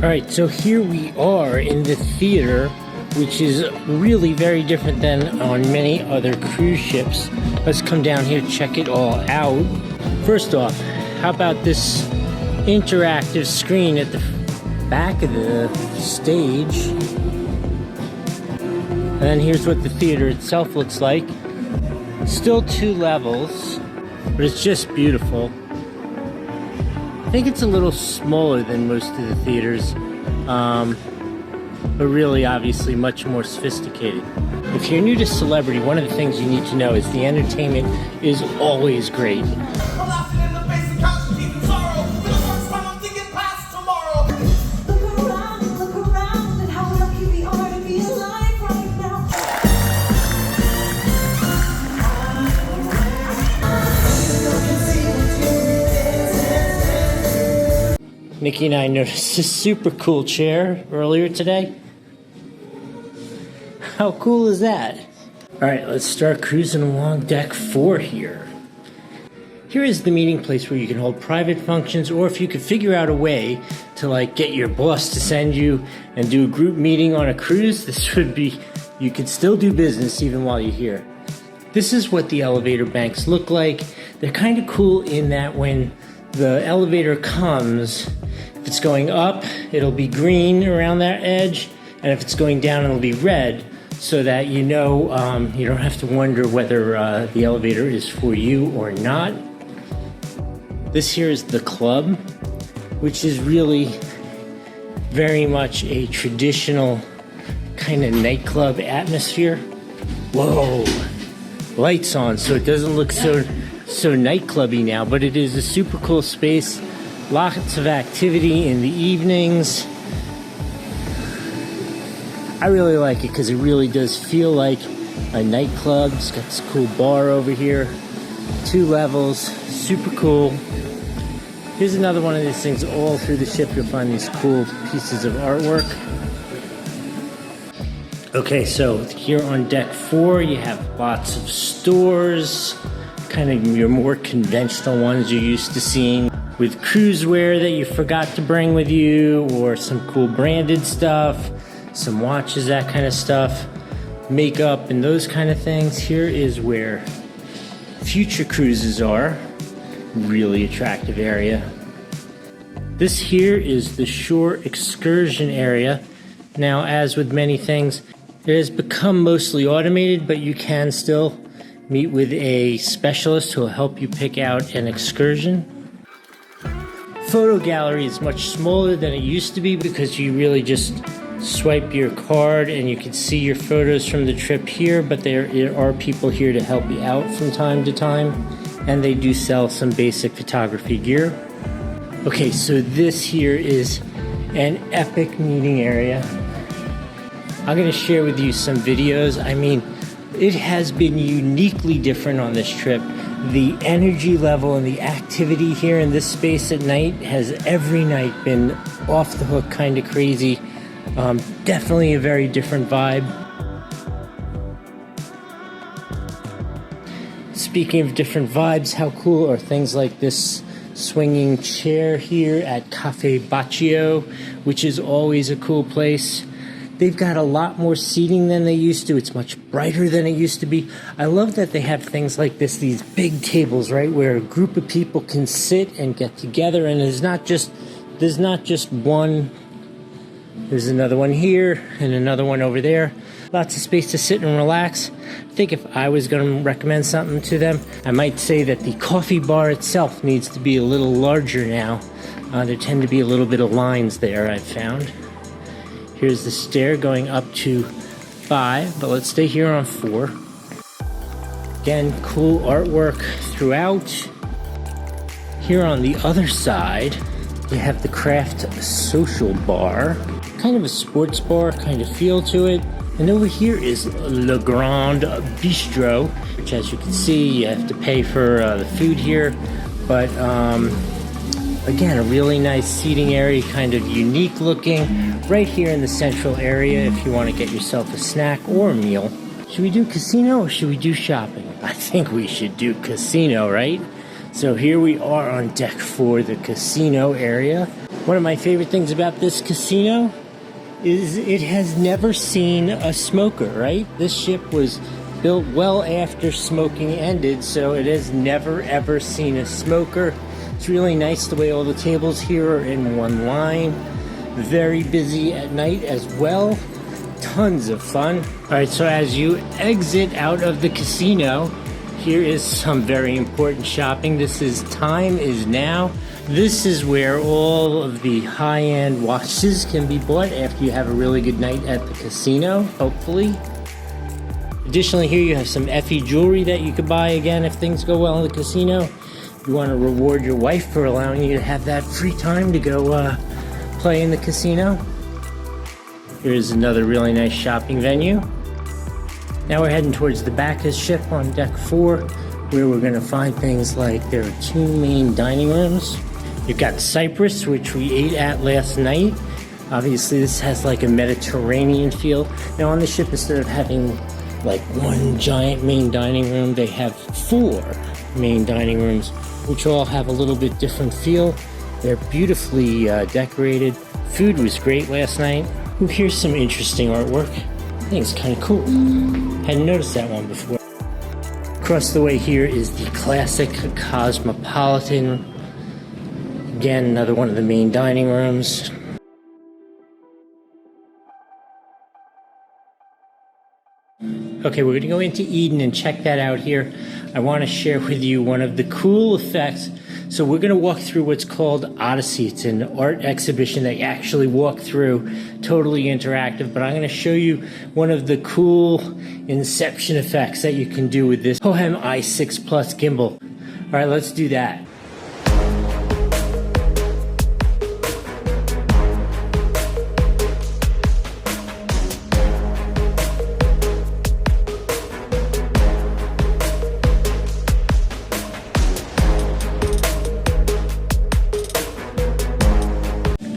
Alright, so here we are in the theater, which is really very different than on many other cruise ships. Let's come down here, check it all out. First off, how about this interactive screen at the back of the stage? And then here's what the theater itself looks like. Still 2 levels, but it's just beautiful. I think it's a little smaller than most of the theaters, but really obviously much more sophisticated. If you're new to Celebrity, one of the things you need to know is the entertainment is always great. Nikki and I noticed this super cool chair earlier today. How cool is that? Alright, let's start cruising along deck 4 here. Here is the meeting place where you can hold private functions, or if you could figure out a way to like get your boss to send you and do a group meeting on a cruise, this would be, you could still do business even while you're here. This is what the elevator banks look like. They're kind of cool in that when the elevator comes, if it's going up, it'll be green around that edge, and if it's going down, it'll be red, so that you know you don't have to wonder whether the elevator is for you or not. This here is the club, which is really very much a traditional kind of nightclub atmosphere. Whoa, lights on, so it doesn't look so nightclubby now, but it is a super cool space. Lots of activity in the evenings. I really like it because it really does feel like a nightclub. It's got this cool bar over here. 2 levels, super cool. Here's another one of these things. All through the ship you'll find these cool pieces of artwork. Okay, so here on deck 4 you have lots of stores, kind of your more conventional ones you're used to seeing, with cruise wear that you forgot to bring with you, or some cool branded stuff, some watches, that kind of stuff, makeup and those kind of things. Here is where future cruises are. Really attractive area. This here is the shore excursion area. Now, as with many things, it has become mostly automated, but you can still meet with a specialist who will help you pick out an excursion. Photo gallery is much smaller than it used to be because you really just swipe your card and you can see your photos from the trip here, but there are people here to help you out from time to time, and they do sell some basic photography gear. Okay, so this here is an epic meeting area. I'm going to share with you some videos. I mean, it has been uniquely different on this trip. The energy level and the activity here in this space at night has every night been off the hook, kind of crazy. Definitely a very different vibe. Speaking of different vibes, how cool are things like this swinging chair here at Cafe Bacio, which is always a cool place. They've got a lot more seating than they used to. It's much brighter than it used to be. I love that they have things like this, these big tables, right, where a group of people can sit and get together, and there's not just one. There's another one here and another one over there. Lots of space to sit and relax. I think if I was going to recommend something to them, I might say that the coffee bar itself needs to be a little larger now. There tend to be a little bit of lines there, I've found. Here's the stair going up to 5, but let's stay here on 4. Again, cool artwork throughout. Here on the other side, you have the craft social bar. Kind of a sports bar kind of feel to it. And over here is Le Grand Bistro, which, as you can see, you have to pay for the food here. But again, a really nice seating area, kind of unique looking, right here in the central area if you want to get yourself a snack or a meal. Should we do casino or should we do shopping? I think we should do casino, right? So here we are on deck 4, the casino area. One of my favorite things about this casino is it has never seen a smoker, right? This ship was built well after smoking ended, so it has never ever seen a smoker. It's really nice the way all the tables here are in one line. Very busy at night as well. Tons of fun. All right, so as you exit out of the casino, here is some very important shopping. This is Time Is Now. This is where all of the high-end watches can be bought after you have a really good night at the casino, hopefully. Additionally, here you have some Effy jewelry that you could buy again if things go well in the casino. You want to reward your wife for allowing you to have that free time to go play in the casino. Here's another really nice shopping venue. Now we're heading towards the back of the ship on deck 4, where we're going to find things like there are 2 main dining rooms. You've got Cypress, which we ate at last night. Obviously, this has like a Mediterranean feel. Now on the ship, instead of having like 1 giant main dining room, they have 4 main dining rooms, which all have a little bit different feel. They're beautifully decorated. Food was great last night. Ooh, here's some interesting artwork. I think it's kind of cool. Hadn't noticed that one before. Across the way here is the classic Cosmopolitan. Again, another one of the main dining rooms. Okay, we're going to go into Eden and check that out here. I want to share with you one of the cool effects. So we're going to walk through what's called Odyssey. It's an art exhibition that you actually walk through, totally interactive. But I'm going to show you one of the cool inception effects that you can do with this Hohem i6 Plus gimbal. All right, let's do that.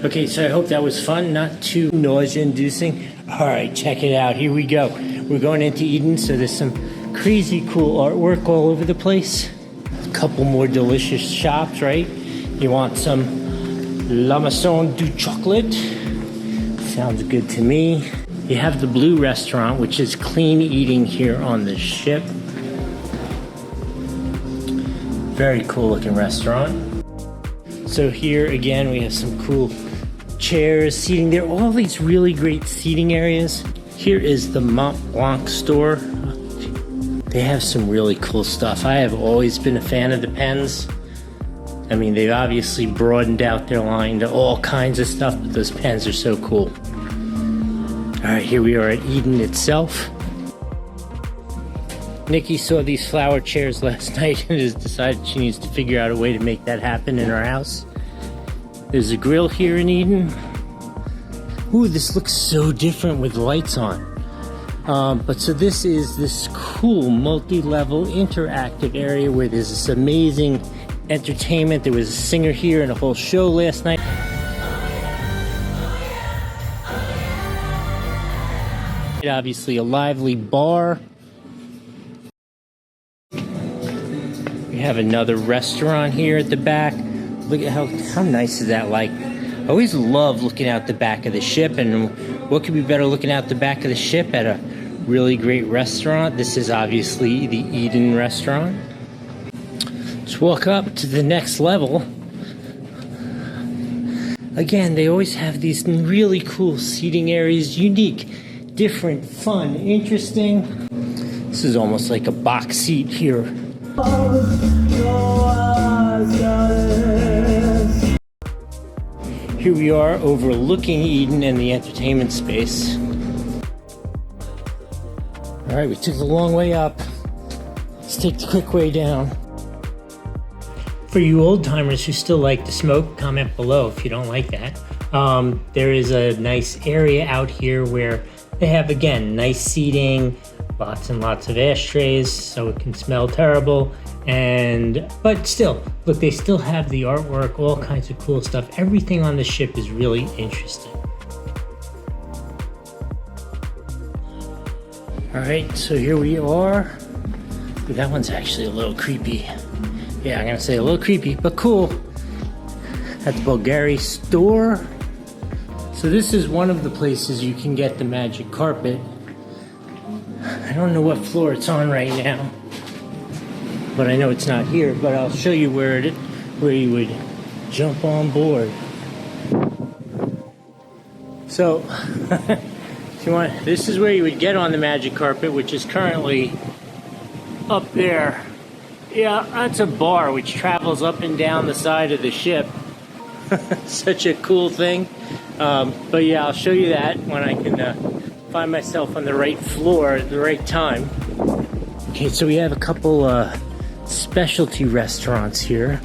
Okay, so I hope that was fun, not too nausea-inducing. All right, check it out. Here we go. We're going into Eden, so there's some crazy cool artwork all over the place. A couple more delicious shops, right? You want some La Maison du Chocolat? Sounds good to me. You have the Blu Restaurant, which is clean eating here on the ship. Very cool looking restaurant. So here again, we have some cool chairs, seating. There are all these really great seating areas. Here is the Montblanc Store. They have some really cool stuff. I have always been a fan of the pens. I mean, they've obviously broadened out their line to all kinds of stuff, but those pens are so cool. All right, here we are at Eden itself. Nikki saw these flower chairs last night and has decided she needs to figure out a way to make that happen in her house. There's a grill here in Eden. Ooh, this looks so different with lights on. But so this is this cool multi-level interactive area where there's this amazing entertainment. There was a singer here and a whole show last night. Obviously a lively bar. We have another restaurant here at the back. Look at how nice is that? Like, I always love looking out the back of the ship, and what could be better looking out the back of the ship at a really great restaurant? This is obviously the Eden restaurant. Let's walk up to the next level. Again, they always have these really cool seating areas, unique, different, fun, interesting. This is almost like a box seat here. Here we are overlooking Eden and the entertainment space. All right, we took the long way up. Let's take the quick way down. For you old timers who still like to smoke, comment below if you don't like that. There is a nice area out here where they have, again, nice seating, lots and lots of ashtrays, so it can smell terrible. But still, look, they still have the artwork, all kinds of cool stuff. Everything on the ship is really interesting. All right, so here we are. Ooh, that one's actually a little creepy. Yeah, I'm gonna say a little creepy, but cool. at the BVLGARI Store. So this is one of the places you can get the magic carpet. I don't know what floor it's on right now, but I know it's not here, but I'll show you where you would jump on board. So, if you want, this is where you would get on the magic carpet, which is currently up there. Yeah, that's a bar which travels up and down the side of the ship. Such a cool thing. But yeah, I'll show you that when I can find myself on the right floor at the right time. Okay, so we have a couple specialty restaurants here.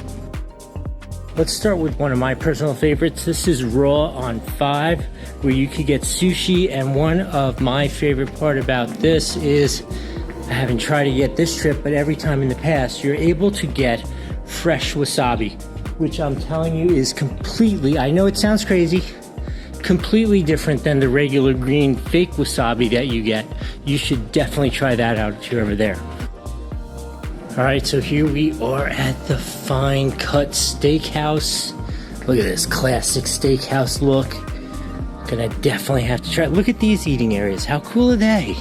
Let's start with one of my personal favorites. This is Raw on 5, where you could get sushi, and one of my favorite part about this is, I haven't tried it yet this trip, but every time in the past, you're able to get fresh wasabi, which I'm telling you is completely, I know it sounds crazy, completely different than the regular green fake wasabi that you get. You should definitely try that out if you're ever there. All right, so here we are at the Fine Cut Steakhouse. Look at this classic steakhouse look. Gonna definitely have to try. Look at these eating areas. How cool are they?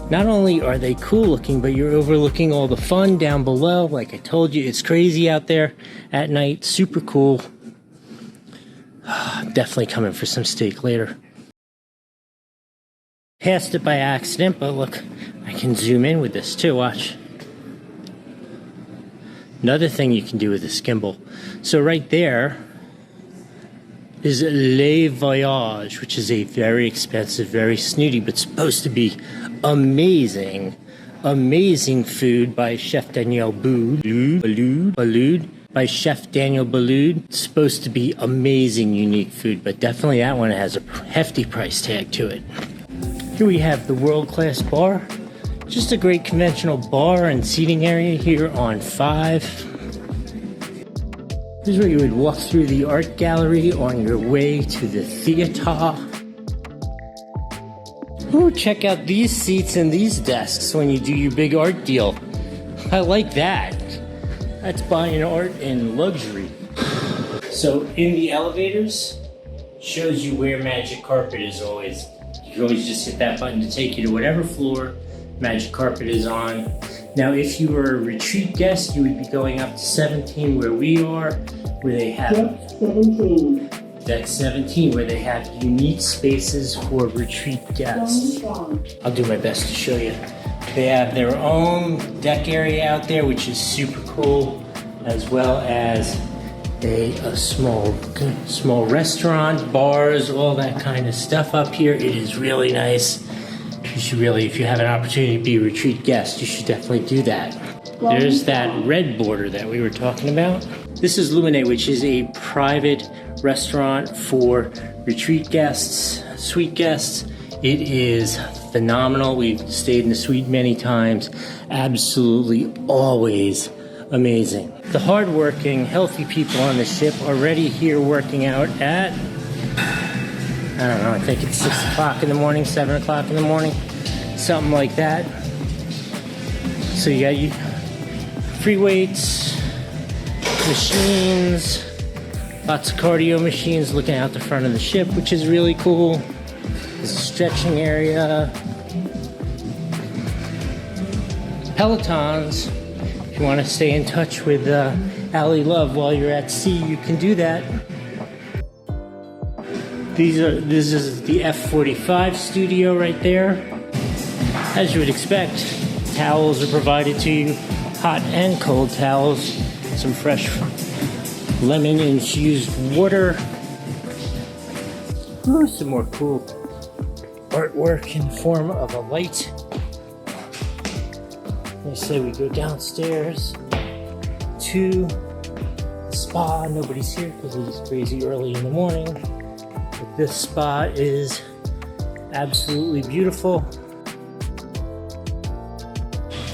Not only are they cool looking, but you're overlooking all the fun down below. Like I told you, it's crazy out there at night. Super cool. Definitely coming for some steak later. Passed it by accident, but look, I can zoom in with this too. Watch. Another thing you can do with this gimbal. So right there is Le Voyage, which is a very expensive, very snooty, but supposed to be amazing, amazing food by Chef Daniel Boulud. By Chef Daniel Boulud. It's supposed to be amazing, unique food, but definitely that one has a hefty price tag to it. Here we have the world-class bar. Just a great conventional bar and seating area here on 5. This is where you would walk through the art gallery on your way to the theater. Ooh, check out these seats and these desks when you do your big art deal. I like that. That's buying art in luxury. So in the elevators, shows you where magic carpet is always. You can always just hit that button to take you to whatever floor magic carpet is on. Now, if you were a retreat guest, you would be going up to 17 where we are, where they have Deck 17, where they have unique spaces for retreat guests. I'll do my best to show you. They have their own deck area out there, which is super cool, as well as a small restaurant, bars, all that kind of stuff up here. It is really nice. You should really, if you have an opportunity to be a retreat guest, you should definitely do that. There's that red border that we were talking about. This is Luminae, which is a private restaurant for retreat guests, suite guests. It is phenomenal. We've stayed in the suite many times. Absolutely always amazing. The hardworking, healthy people on the ship are already here working out at, I don't know, I think it's 6 o'clock in the morning, 7 o'clock in the morning, something like that. So you got your free weights, machines, lots of cardio machines looking out the front of the ship, which is really cool. There's a stretching area. Pelotons. If you want to stay in touch with Allie Love while you're at sea, you can do that. This is the F45 studio right there. As you would expect, towels are provided to you, hot and cold towels, some fresh lemon-infused water. Ooh, some more cool artwork in the form of a light. They say we go downstairs to the spa. Nobody's here because it's crazy early in the morning. But this spa is absolutely beautiful.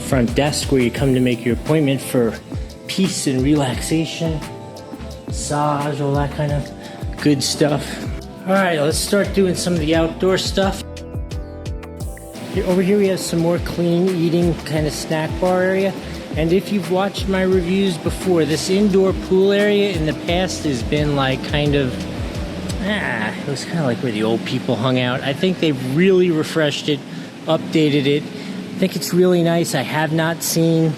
Front desk where you come to make your appointment for peace and relaxation, massage, all that kind of good stuff. All right, let's start doing some of the outdoor stuff. Over here we have some more clean eating kind of snack bar area. And if you've watched my reviews before, this indoor pool area in the past has been like kind of, it was kind of like where the old people hung out. I think they've really refreshed it, updated it. I think it's really nice. I have not seen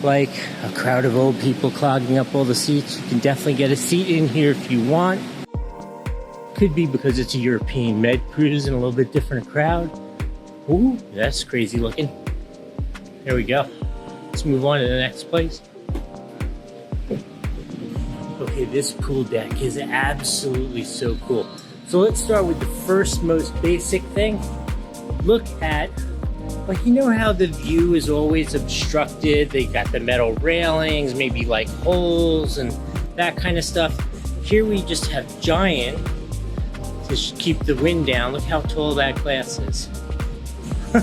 like a crowd of old people clogging up all the seats. You can definitely get a seat in here if you want. Could be because it's a European med cruise and a little bit different crowd. Ooh, that's crazy looking. There we go. Let's move on to the next place. Okay, this pool deck is absolutely so cool. So let's start with the first most basic thing. Look at, like, you know how the view is always obstructed? They got the metal railings, maybe like holes and that kind of stuff. Here we just have giant to keep the wind down. Look how tall that glass is.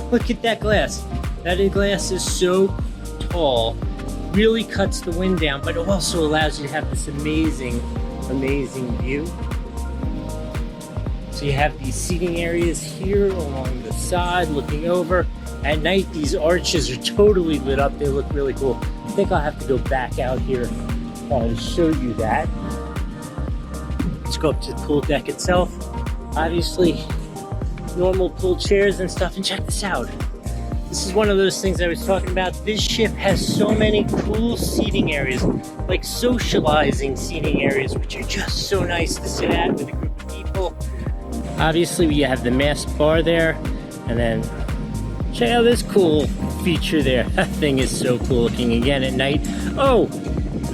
Look at that glass. That glass is so tall, really cuts the wind down, but it also allows you to have this amazing, amazing view. So you have these seating areas here along the side, looking over. At night, these arches are totally lit up. They look really cool. I think I'll have to go back out here to show you that. Let's go up to the pool deck itself. Obviously, normal pool chairs and stuff, and check this out. This is one of those things I was talking about. This ship has so many cool seating areas, like socializing seating areas, which are just so nice to sit at with a group of people. Obviously, we have the Mast Bar there, and then check out this cool feature there. That thing is so cool looking again at night. Oh,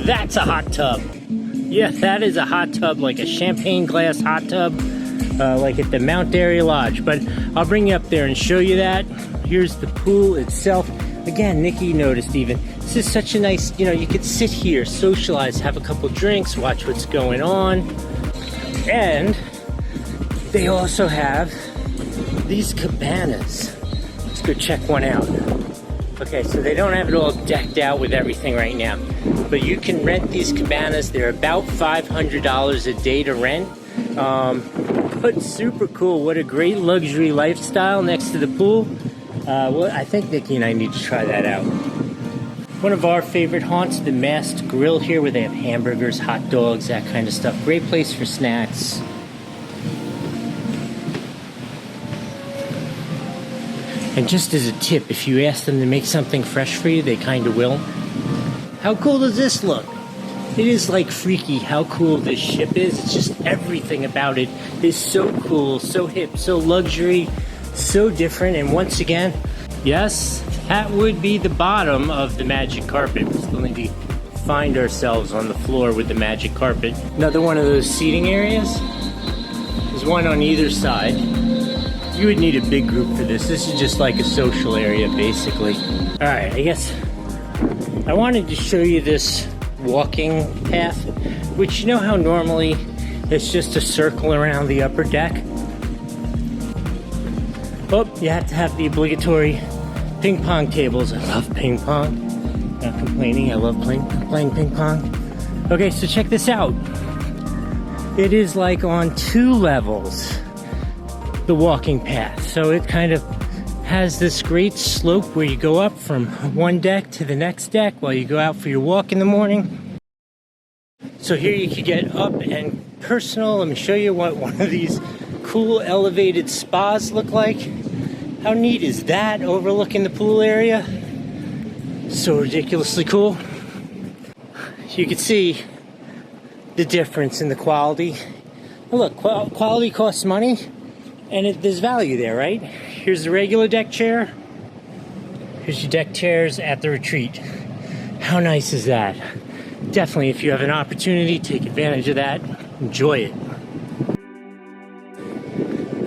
that's a hot tub. Yeah, that is a hot tub, like a champagne glass hot tub, like at the Mount Airy Lodge. But I'll bring you up there and show you that. Here's the pool itself. Again, Nikki noticed even. This is such a nice, you know, you could sit here, socialize, have a couple drinks, watch what's going on. And they also have these cabanas. Let's go check one out. Okay, so they don't have it all decked out with everything right now, but you can rent these cabanas. They're about $500 a day to rent. But super cool. What a great luxury lifestyle next to the pool. Well, I think Nikki and I need to try that out. One of our favorite haunts, the Mast Grill here, where they have hamburgers, hot dogs, that kind of stuff. Great place for snacks. And just as a tip, if you ask them to make something fresh for you, they kind of will. How cool does this look? It is like freaky how cool this ship is. It's just everything about it is so cool, so hip, so luxury, so different. And once again, yes, that would be the bottom of the magic carpet. We still need to find ourselves on the floor with the magic carpet. Another one of those seating areas. There's one on either side. You would need a big group for this. This is just like a social area, basically. All right, I guess I wanted to show you this walking path, which, you know how normally it's just a circle around the upper deck? Oh, you have to have the obligatory ping pong tables. I love ping pong. Not complaining, I love playing ping pong. Okay, so check this out. It is like on 2 levels, the walking path. So it kind of has this great slope where you go up from one deck to the next deck while you go out for your walk in the morning. So here you can get up and personal. Let me show you what one of these cool elevated spas look like. How neat is that, overlooking the pool area? So ridiculously cool. You can see the difference in the quality. Look, quality costs money, and there's value there, right? Here's the regular deck chair. Here's your deck chairs at the retreat. How nice is that? Definitely, if you have an opportunity, take advantage of that. Enjoy it.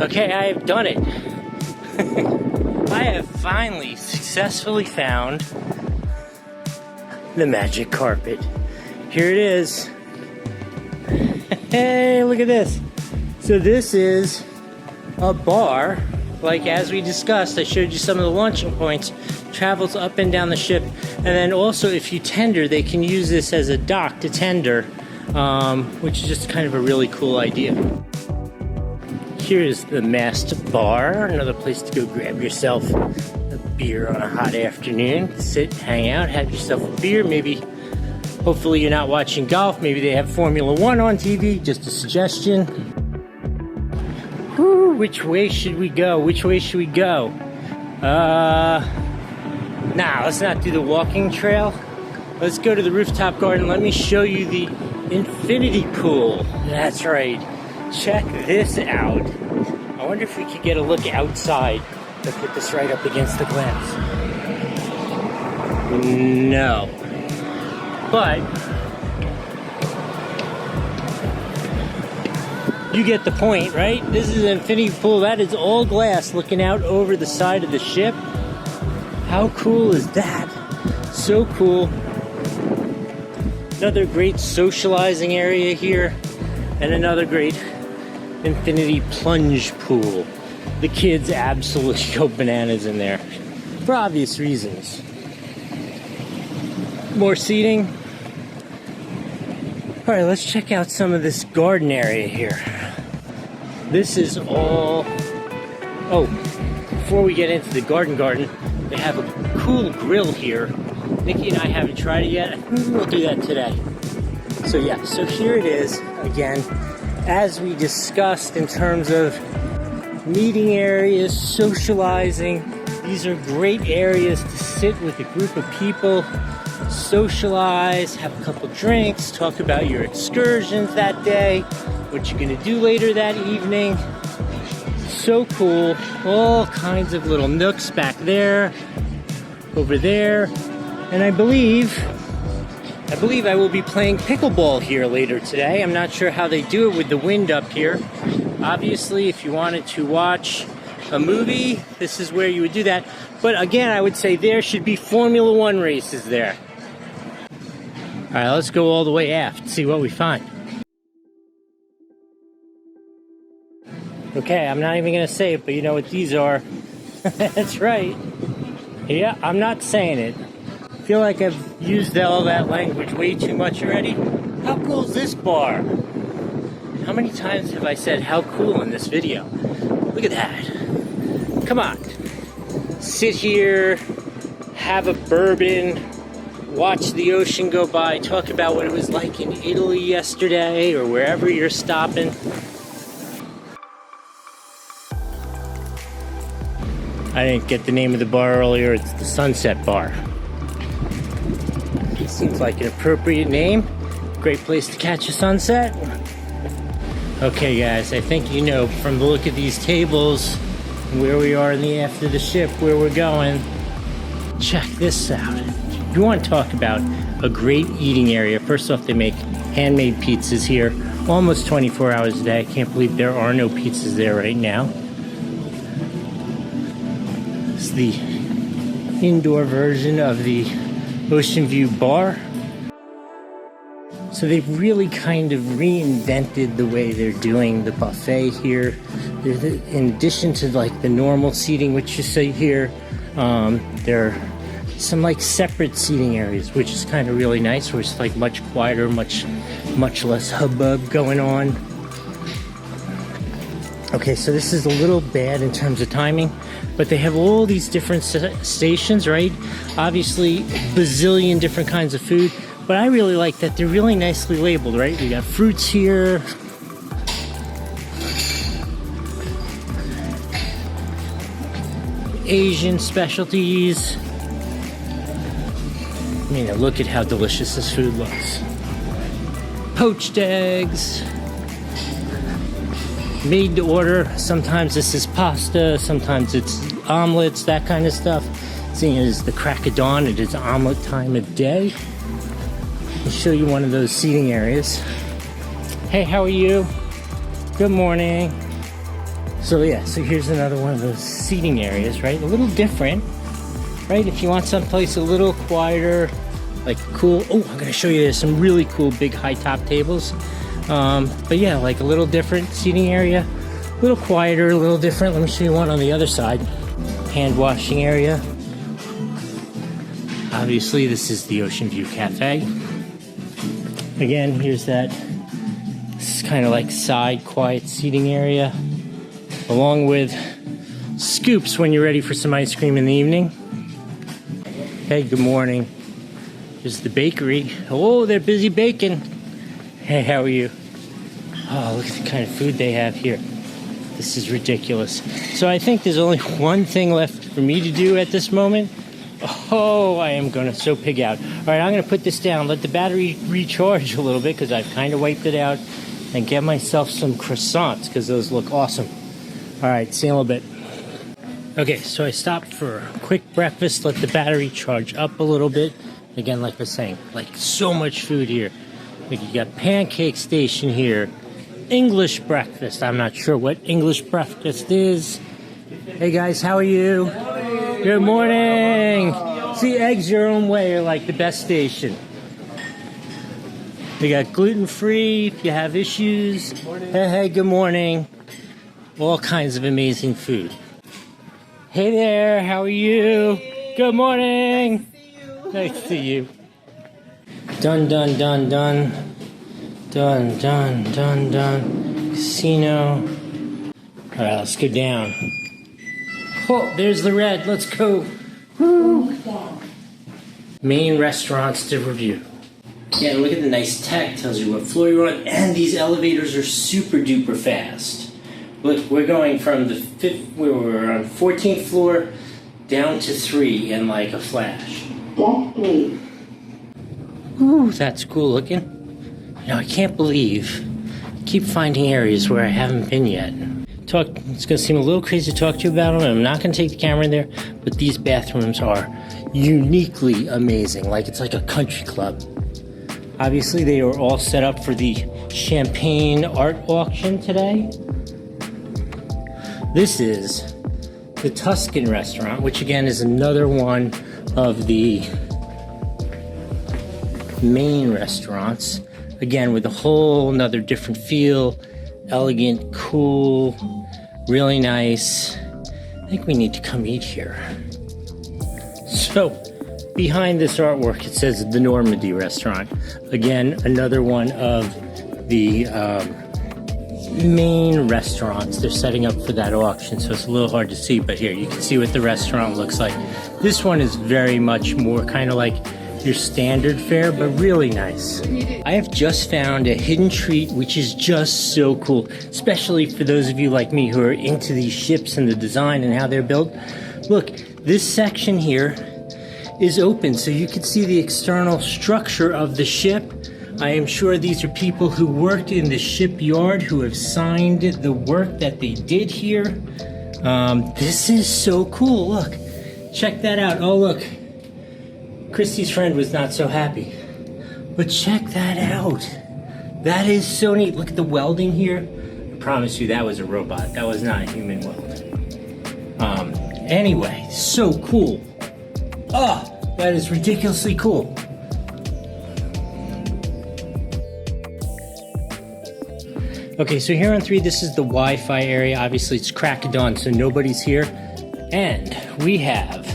Okay, I have done it. I have finally successfully found the magic carpet. Here it is. Hey, look at this. So this is a bar, like as we discussed, I showed you some of the launching points, travels up and down the ship, and then also if you tender, they can use this as a dock to tender, which is just kind of a really cool idea. Here is the Mast Bar, another place to go grab yourself a beer on a hot afternoon. Sit, hang out, have yourself a beer. Maybe, hopefully you're not watching golf. Maybe they have Formula One on TV. Just a suggestion. Whew, which way should we go? Which way should we go? Nah, let's not do the walking trail. Let's go to the Rooftop Garden. Let me show you the infinity pool. That's right. Check this out. I wonder if we could get a look outside. Let's put this right up against the glass. No. But you get the point, right? This is an infinity pool. That is all glass looking out over the side of the ship. How cool is that? So cool. Another great socializing area here, and another great infinity plunge pool. The kids absolutely go bananas in there, for obvious reasons. More seating. All right, let's check out some of this garden area here. This is all... Oh, before we get into the garden, they have a cool grill here. Nikki and I haven't tried it yet. I think we'll do that today. So yeah, so here it is again, as we discussed in terms of meeting areas, socializing. These are great areas to sit with a group of people, socialize, have a couple drinks, talk about your excursions that day, what you're gonna do later that evening. So cool. All kinds of little nooks back there, over there. And I believe I will be playing pickleball here later today. I'm not sure how they do it with the wind up here. Obviously, if you wanted to watch a movie, this is where you would do that. But again, I would say there should be Formula One races there. All right, let's go all the way aft, see what we find. Okay, I'm not even gonna say it, but you know what these are. That's right. Yeah, I'm not saying it. I feel like I've used all that language way too much already. How cool is this bar? How many times have I said how cool in this video? Look at that. Come on. Sit here, have a bourbon, watch the ocean go by, talk about what it was like in Italy yesterday or wherever you're stopping. I didn't get the name of the bar earlier. It's the Sunset Bar. Seems like an appropriate name. Great place to catch a sunset. Okay guys, I think you know from the look of these tables where we are in the aft of the ship, where we're going. Check this out. You want to talk about a great eating area. First off, they make handmade pizzas here almost 24 hours a day. I can't believe there are no pizzas there right now. It's the indoor version of the Oceanview Bar. So they've really kind of reinvented the way they're doing the buffet here. In addition to like the normal seating, which you see here, there are some like separate seating areas, which is kind of really nice, where it's like much quieter, much less hubbub going on. Okay, so this is a little bad in terms of timing, but they have all these different stations, right? Obviously, bazillion different kinds of food, but I really like that they're really nicely labeled, right? We got fruits here. Asian specialties. I mean, look at how delicious this food looks. Poached eggs. Made to order. Sometimes this is pasta, sometimes it's omelets, that kind of stuff. Seeing it is the crack of dawn, it is omelet time of day. I'll show you one of those seating areas. Hey, how are you? Good morning. So yeah, so here's another one of those seating areas, right? A little different, right? If you want someplace a little quieter, like cool. Oh, I'm gonna show you there's some really cool big high top tables. But yeah, like a little different seating area, a little quieter, a little different. Let me show you one on the other side. Hand washing area. Obviously, this is the Oceanview Cafe. Again, here's that. This is kind of like side quiet seating area, along with scoops when you're ready for some ice cream in the evening. Hey, good morning. This is the bakery. Oh, they're busy baking. Hey, how are you? Oh, look at the kind of food they have here. This is ridiculous. So I think there's only one thing left for me to do at this moment. Oh, I am going to so pig out. All right, I'm going to put this down, let the battery recharge a little bit because I've kind of wiped it out, and get myself some croissants because those look awesome. All right, see you in a little bit. Okay, so I stopped for a quick breakfast, let the battery charge up a little bit. Again, like I was saying, like so much food here. Like you got pancake station here, English breakfast. I'm not sure what English breakfast is. Hey guys, how are you? Good morning. See, eggs your own way are like the best station. We got gluten-free if you have issues. Hey, good morning. All kinds of amazing food. Hey there, how are you? Good morning. Nice to see you. Done. Done. Casino. All right, let's go down. Oh, there's the red. Let's go. Woo. Main restaurants to review. Yeah, look at the nice tech. Tells you what floor you're on. And these elevators are super duper fast. Look, we're going from the we were on 14th floor down to 3 in like a flash. Deck 3. Ooh, that's cool looking. You know, I can't believe I keep finding areas where I haven't been yet. It's going to seem a little crazy to talk to you about them, and I'm not going to take the camera in there, but these bathrooms are uniquely amazing. Like it's like a country club. Obviously, they are all set up for the champagne art auction today. This is the Tuscan restaurant, which again is another one of the main restaurants. Again, with a whole another different feel, elegant, cool, really nice. I think we need to come eat here. So, behind this artwork, it says the Normandie restaurant. Again, another one of the main restaurants. They're setting up for that auction, so it's a little hard to see, but here you can see what the restaurant looks like. This one is very much more kind of like your standard fare, but really nice. I have just found a hidden treat, which is just so cool, especially for those of you like me who are into these ships and the design and how they're built. Look, this section here is open, so you can see the external structure of the ship. I am sure these are people who worked in the shipyard who have signed the work that they did here. This is so cool. Look, check that out. Oh, look. Christy's friend was not so happy. But check that out. That is so neat. Look at the welding here. I promise you that was a robot. That was not a human weld. Anyway, so cool. Oh, that is ridiculously cool. Okay, so here on 3, this is the Wi-Fi area. Obviously, it's crack of dawn, so nobody's here. And we have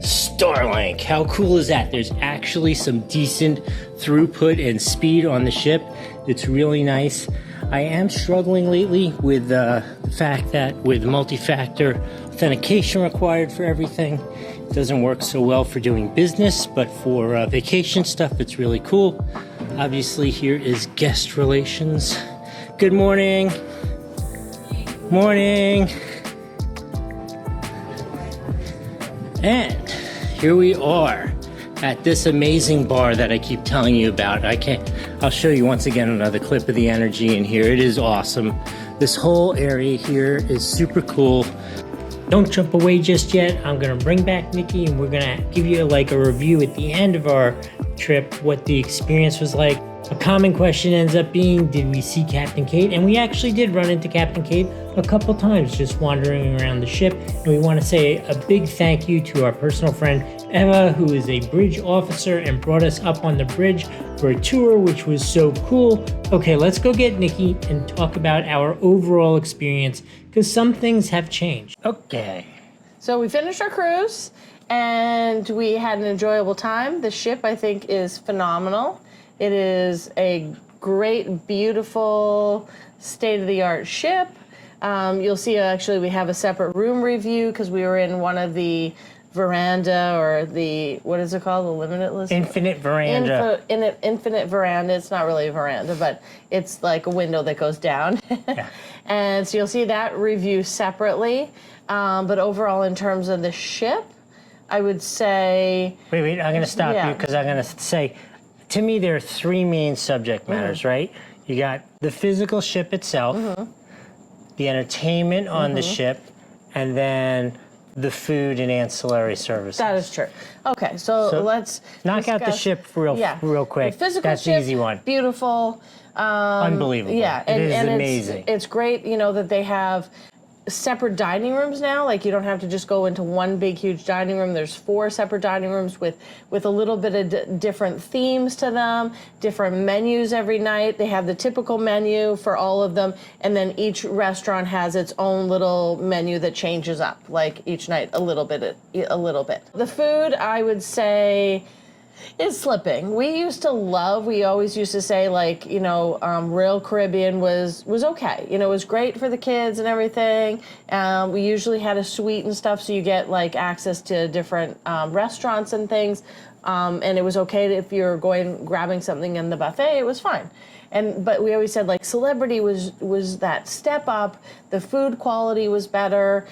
Starlink. How cool is that? There's actually some decent throughput and speed on the ship. It's really nice. I am struggling lately with the fact that with multi-factor authentication required for everything, it doesn't work so well for doing business, but for vacation stuff, it's really cool. Obviously, here is guest relations. Good morning. Morning. And here we are at this amazing bar that I keep telling you about. I'll show you once again another clip of the energy in here. It is awesome. This whole area here is super cool. Don't jump away just yet. I'm gonna bring back Nikki and we're gonna give you like a review at the end of our trip, what the experience was like. A common question ends up being, did we see Captain Kate? And we actually did run into Captain Kate a couple times just wandering around the ship. And we want to say a big thank you to our personal friend Emma, who is a bridge officer and brought us up on the bridge for a tour, which was so cool. Okay, let's go get Nikki and talk about our overall experience because some things have changed. Okay. So we finished our cruise and we had an enjoyable time. The ship, I think, is phenomenal. It is a great, beautiful, state-of-the-art ship. You'll see, actually, we have a separate room review because we were in one of the veranda, or the, what is it called? The limitless? Infinite veranda. Infinite veranda. It's not really a veranda, but it's like a window that goes down. Yeah. And so you'll see that review separately. But overall, in terms of the ship, I would say... Wait, I'm going to stop you because I'm going to say, to me, there are three main subject matters, right? You got the physical ship itself, the entertainment on the ship, and then the food and ancillary services. That is true. Okay, so let's knock out the ship real quick. The physical That's ship, the easy one. Beautiful. Unbelievable. Yeah, it is amazing. It's great, you know, that they have separate dining rooms now. Like, you don't have to just go into one big huge dining room. There's 4 separate dining rooms with a little bit of different themes to them, different menus every night. They have the typical menu for all of them, and then each restaurant has its own little menu that changes up, like each night a little bit. The food, I would say, is slipping. We always used to say, like, you know, Royal Caribbean was okay. You know, it was great for the kids and everything. We usually had a suite and stuff, so you get like access to different restaurants and things. And it was okay if you're grabbing something in the buffet, it was fine. But we always said, like, Celebrity was that step up. The food quality was better.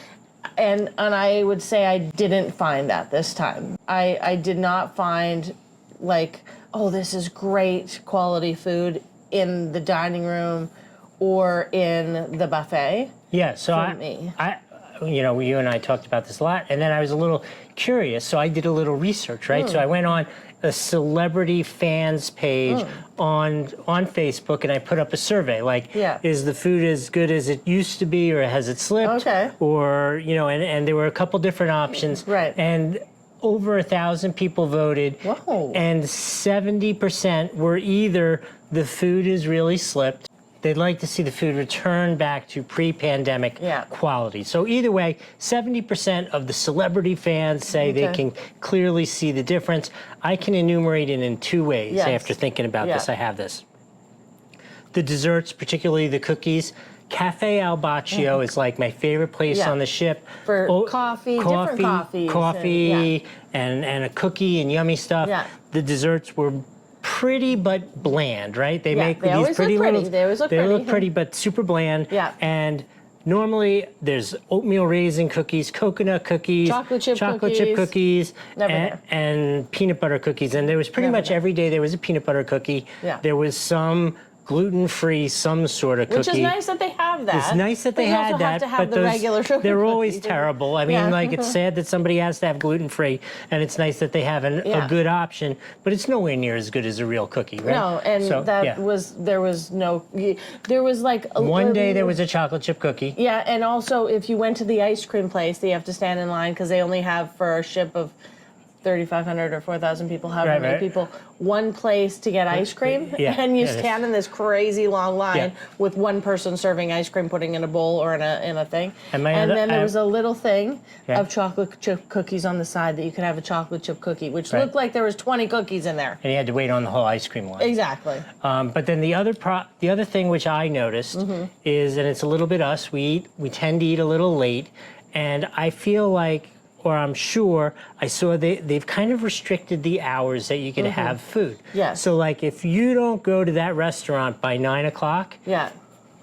And I would say I didn't find that this time. I did not find, like, oh, this is great quality food in the dining room or in the buffet. Yeah, so I you know, you and I talked about this a lot, and then I was a little curious, so I did a little research, right? So I went on a celebrity fans page on Facebook, and I put up a survey, like, is the food as good as it used to be, or has it slipped? Okay. Or, you know, and there were a couple different options. Right. And over 1,000 people voted. Whoa. And 70% were either the food is really slipped, they'd like to see the food return back to pre-pandemic quality. So either way, 70% of the celebrity fans say they can clearly see the difference. I can enumerate it in 2 ways after thinking about this. I have this. The desserts, particularly the cookies. Cafe Al Bacio is like my favorite place on the ship. For coffee, different coffees. Coffee and a cookie and yummy stuff. Yeah. The desserts were pretty but bland, right? They make these pretty little. They always look pretty. They look pretty, but super bland. Yeah. And normally there's oatmeal raisin cookies, coconut cookies, chocolate chip cookies, and peanut butter cookies. And there was pretty much every day there was a peanut butter cookie. Yeah. There was some gluten-free, some sort of cookie. Which is nice that they have that. It's nice that they had that, but they're always terrible. I mean, like, it's sad that somebody has to have gluten-free, and it's nice that they have a good option, but it's nowhere near as good as a real cookie, right? No, and there was like... One day there was a chocolate chip cookie. Yeah, and also if you went to the ice cream place, you have to stand in line because they only have, for a ship of 3,500 or 4,000 people, however many people, one place to get ice cream, and you stand in this crazy long line with one person serving ice cream, putting in a bowl or in a thing. And then there was a little thing of chocolate chip cookies on the side that you could have a chocolate chip cookie, which looked like there was 20 cookies in there. And you had to wait on the whole ice cream line. Exactly. But then the other thing which I noticed is, and it's a little bit us, we tend to eat a little late, and I feel like, or I'm sure, I saw they've kind of restricted the hours that you can have food. Yeah. So, like, if you don't go to that restaurant by 9 o'clock,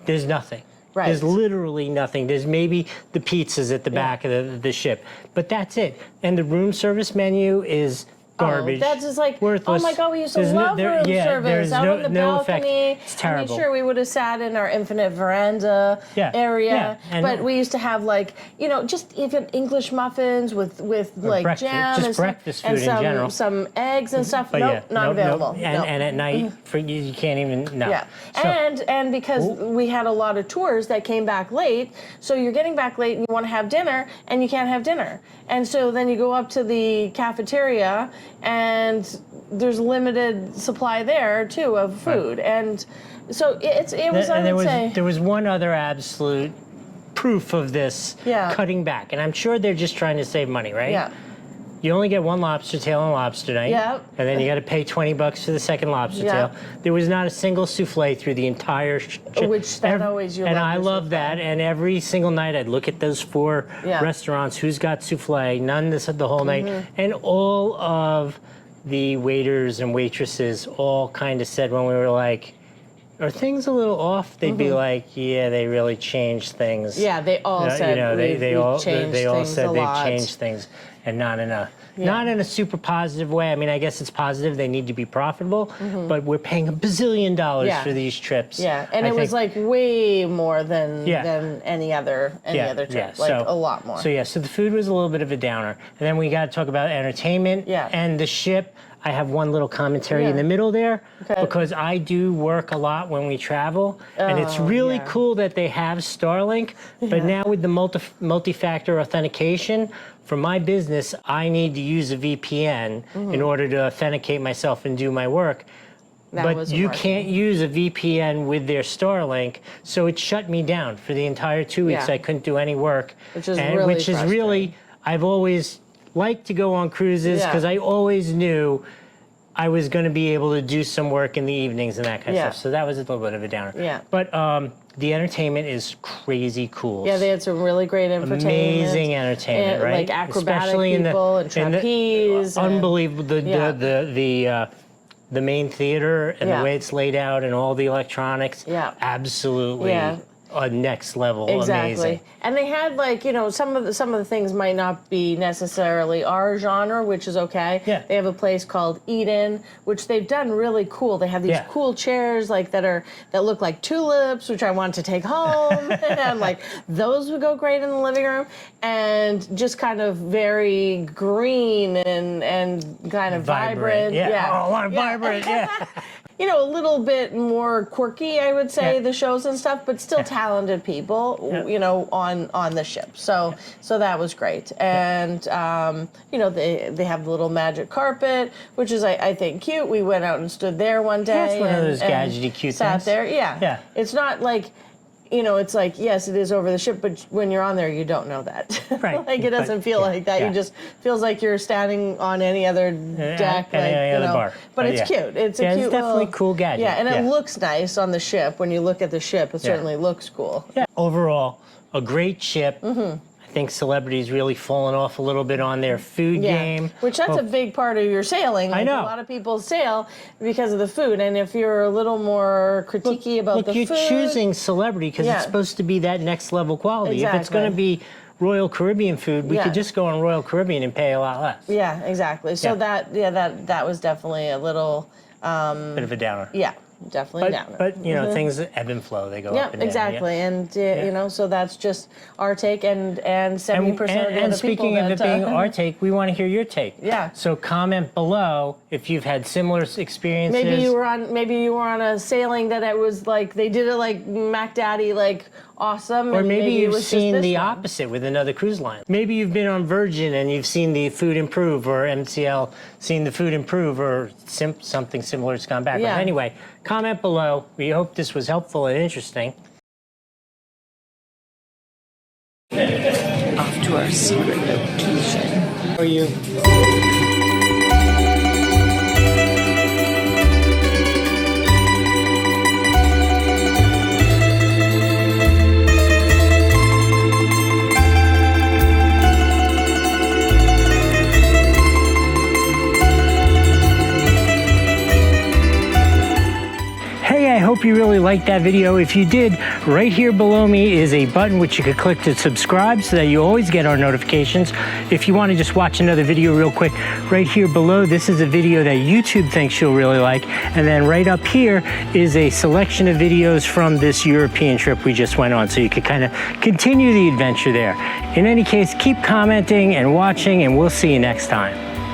there's nothing. Right. There's literally nothing. There's maybe the pizzas at the back of the ship, but that's it. And the room service menu is garbage. That's just like, worthless. Oh my God, we used to love room service out on the balcony. It's terrible. I mean, sure, we would have sat in our infinite veranda area, but we used to have, like, you know, just even English muffins with like jam just breakfast food and in general. Some eggs and stuff. But not available. And at night, for you can't even. No. Yeah, so, and because we had a lot of tours that came back late, so you're getting back late and you want to have dinner and you can't have dinner, and so then you go up to the cafeteria. And there's limited supply there too of food, and so it was. There was one other absolute proof of this cutting back, and I'm sure they're just trying to save money, right? Yeah. You only get one lobster tail on lobster night. Yep. And then you got to pay $20 for the second lobster tail. There was not a single souffle through the entire Which that always you and love I love that. And every single night I'd look at those 4 restaurants. Who's got souffle? None the whole night. And all of the waiters and waitresses all kind of said when we were like, are things a little off? They'd be like, yeah, they really changed things. Yeah, they all said they all said they've changed things, and not in a super positive way. I mean, I guess it's positive. They need to be profitable, but we're paying $1 bazillion for these trips. Yeah, and it was like way more than any other trip, like a lot more. So the food was a little bit of a downer, and then we got to talk about entertainment and the ship. I have one little commentary in the middle there because I do work a lot when we travel, and it's really cool that they have Starlink, but now with the multi-factor authentication, for my business, I need to use a VPN in order to authenticate myself and do my work. But you can't use a VPN with their Starlink, so it shut me down for the entire 2 weeks. I couldn't do any work, which is really I've always liked to go on cruises because I always knew I was going to be able to do some work in the evenings and that kind of stuff. So that was a little bit of a downer. Yeah. But the entertainment is crazy cool. Yeah, they had some really great entertainment. Amazing entertainment, and, right? Like acrobatic people and trapeze. Unbelievable. The main theater and the way it's laid out and all the electronics. Yeah. Absolutely. Yeah. A next level, amazing. And they had some of the things might not be necessarily our genre, which is okay. Yeah. They have a place called Eden, which they've done really cool. They have these cool chairs that look like tulips, which I want to take home, and those would go great in the living room, and just kind of very green and kind of vibrant. Yeah. Oh, I want vibrant. Yeah. A little bit more quirky, I would say, the shows and stuff, but still talented people, on the ship. So that was great. And, they have the little magic carpet, which is, I think, cute. We went out and stood there one day. That's one of those gadgety cute sat things. Sat there, yeah. It's not like... it's like, yes, it is over the ship, but when you're on there, you don't know that. Right. It doesn't feel like that. You just feels like you're standing on any other deck. Any other bar. But it's cute. It's a cute it's definitely cool gadget. Yeah, and it looks nice on the ship. When you look at the ship, it certainly looks cool. Yeah. Overall, a great ship. I think celebrities really fallen off a little bit on their food game. Which that's a big part of your sailing. I know. A lot of people sail because of the food, and if you're a little more critiquey about the food... You're choosing celebrity because it's supposed to be that next level quality. Exactly. If it's going to be Royal Caribbean food, we could just go on Royal Caribbean and pay a lot less. Yeah, exactly. So that was definitely a little... bit of a downer. Yeah. Definitely down. But things ebb and flow. They go up and down. Exactly. And so that's just our take, and 70% of the other people. And speaking of it being our take, we want to hear your take. Yeah. So comment below if you've had similar experiences. Maybe you were on a sailing that it was like they did it like Mac Daddy, like awesome. Or maybe you've seen the opposite with another cruise line. Maybe you've been on Virgin and you've seen the food improve, or MCL seen the food improve, or something similar has gone back. Yeah. But anyway, comment below. We hope this was helpful and interesting. Off to our secret location. How are you? I hope you really liked that video. If you did, right here below me is a button which you could click to subscribe so that you always get our notifications. If you want to just watch another video real quick, right here below, this is a video that YouTube thinks you'll really like. And then right up here is a selection of videos from this European trip we just went on, so you could kind of continue the adventure there. In any case, keep commenting and watching, and we'll see you next time.